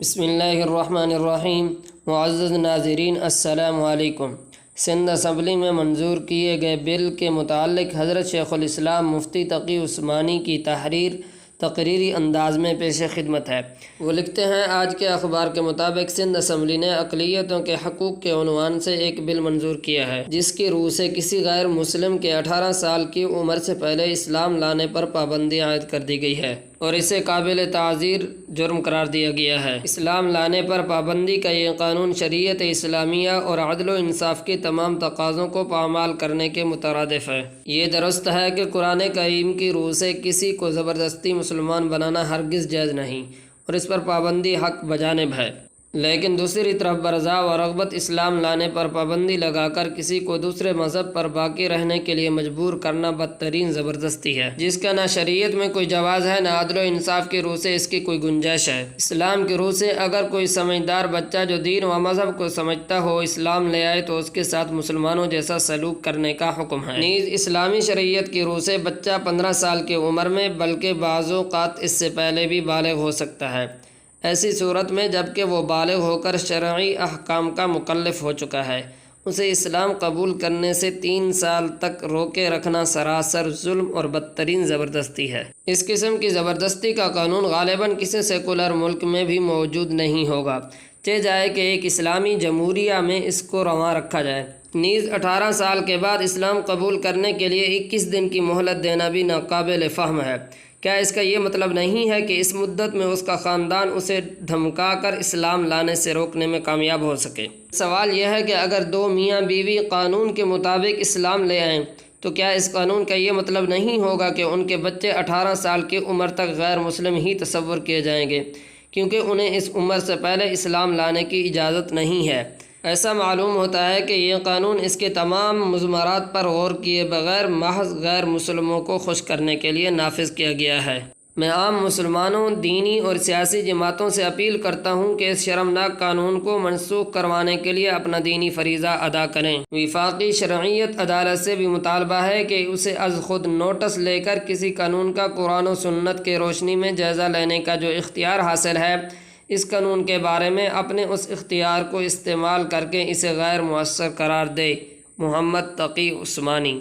بسم اللہ الرحمن الرحیم۔ معزز ناظرین السلام علیکم۔ سندھ اسمبلی میں منظور کیے گئے بل کے متعلق حضرت شیخ الاسلام مفتی تقی عثمانی کی تحریر تقریری انداز میں پیش خدمت ہے۔ وہ لکھتے ہیں، آج کے اخبار کے مطابق سندھ اسمبلی نے اقلیتوں کے حقوق کے عنوان سے ایک بل منظور کیا ہے، جس کی روح سے کسی غیر مسلم کے 18 سال کی عمر سے پہلے اسلام لانے پر پابندی عائد کر دی گئی ہے اور اسے قابل تعزیر جرم قرار دیا گیا ہے۔ اسلام لانے پر پابندی کا یہ قانون شریعت اسلامیہ اور عدل و انصاف کے تمام تقاضوں کو پامال کرنے کے مترادف ہے۔ یہ درست ہے کہ قرآن کریم کی روح سے کسی کو زبردستی مسلمان بنانا ہرگز جائز نہیں اور اس پر پابندی حق بجانب ہے، لیکن دوسری طرف برضا و رغبت اسلام لانے پر پابندی لگا کر کسی کو دوسرے مذہب پر باقی رہنے کے لیے مجبور کرنا بدترین زبردستی ہے، جس کا نہ شریعت میں کوئی جواز ہے، نہ عدل و انصاف کی روح سے اس کی کوئی گنجائش ہے۔ اسلام کی روح سے اگر کوئی سمجھدار بچہ جو دین و مذہب کو سمجھتا ہو اسلام لے آئے تو اس کے ساتھ مسلمانوں جیسا سلوک کرنے کا حکم ہے۔ نیز اسلامی شریعت کی روح سے بچہ 15 سال کی عمر میں بلکہ بعض اوقات اس سے پہلے بھی بالغ ہو سکتا ہے، ایسی صورت میں جبکہ وہ بالغ ہو کر شرعی احکام کا مکلف ہو چکا ہے، اسے اسلام قبول کرنے سے 3 سال تک روکے رکھنا سراسر ظلم اور بدترین زبردستی ہے۔ اس قسم کی زبردستی کا قانون غالباً کسی سیکولر ملک میں بھی موجود نہیں ہوگا، چاہے جائے کہ ایک اسلامی جمہوریہ میں اس کو رواں رکھا جائے۔ نیز 18 سال کے بعد اسلام قبول کرنے کے لیے 21 دن کی مہلت دینا بھی ناقابل فہم ہے۔ کیا اس کا یہ مطلب نہیں ہے کہ اس مدت میں اس کا خاندان اسے دھمکا کر اسلام لانے سے روکنے میں کامیاب ہو سکے؟ سوال یہ ہے کہ اگر 2 میاں بیوی قانون کے مطابق اسلام لے آئیں تو کیا اس قانون کا یہ مطلب نہیں ہوگا کہ ان کے بچے 18 سال کی عمر تک غیر مسلم ہی تصور کیے جائیں گے، کیونکہ انہیں اس عمر سے پہلے اسلام لانے کی اجازت نہیں ہے؟ ایسا معلوم ہوتا ہے کہ یہ قانون اس کے تمام مضمرات پر غور کیے بغیر محض غیر مسلموں کو خوش کرنے کے لیے نافذ کیا گیا ہے۔ میں عام مسلمانوں، دینی اور سیاسی جماعتوں سے اپیل کرتا ہوں کہ اس شرمناک قانون کو منسوخ کروانے کے لیے اپنا دینی فریضہ ادا کریں۔ وفاقی شرعیت عدالت سے بھی مطالبہ ہے کہ اسے از خود نوٹس لے کر کسی قانون کا قرآن و سنت کے روشنی میں جائزہ لینے کا جو اختیار حاصل ہے، اس قانون کے بارے میں اپنے اس اختیار کو استعمال کر کے اسے غیر مؤثر قرار دے۔ محمد تقی عثمانی۔